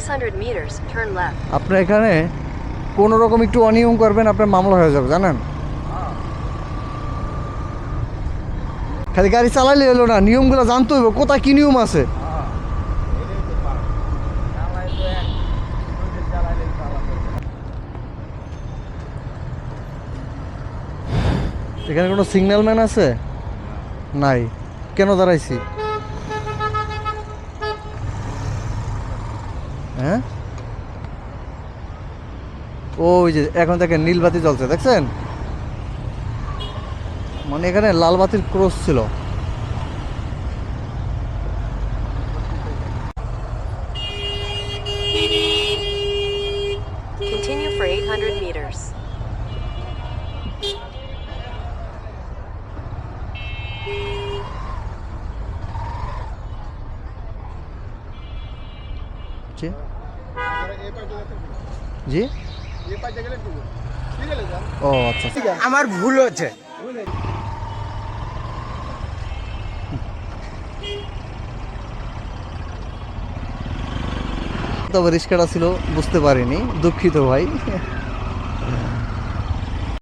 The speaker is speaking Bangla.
600 meters, turn left. আপনি এখানে কোনো রকম একটু অনিয়ম করবেন, আপনার মামলা হয়ে যাবে, জানেন? খালি গাড়ি চালাইলে হলো না, নিয়মগুলো জানতে হইব, কোথায় কি নিয়ম আছে। এখানে কোনো সিগন্যাল ম্যান আছে? নাই। কেন দাঁড়াইছি? হ্যাঁ, ওই যে এখন দেখেন নীল বাতি জ্বলছে, দেখছেন? মানে এখানে লাল বাতির ক্রস ছিল। Continue for 800 meters. জি জি, ও আচ্ছা আচ্ছা। আমার ভুল হচ্ছে। তবে রিস্কাটা ছিল, বুঝতে পারিনি, দুঃখিত ভাই।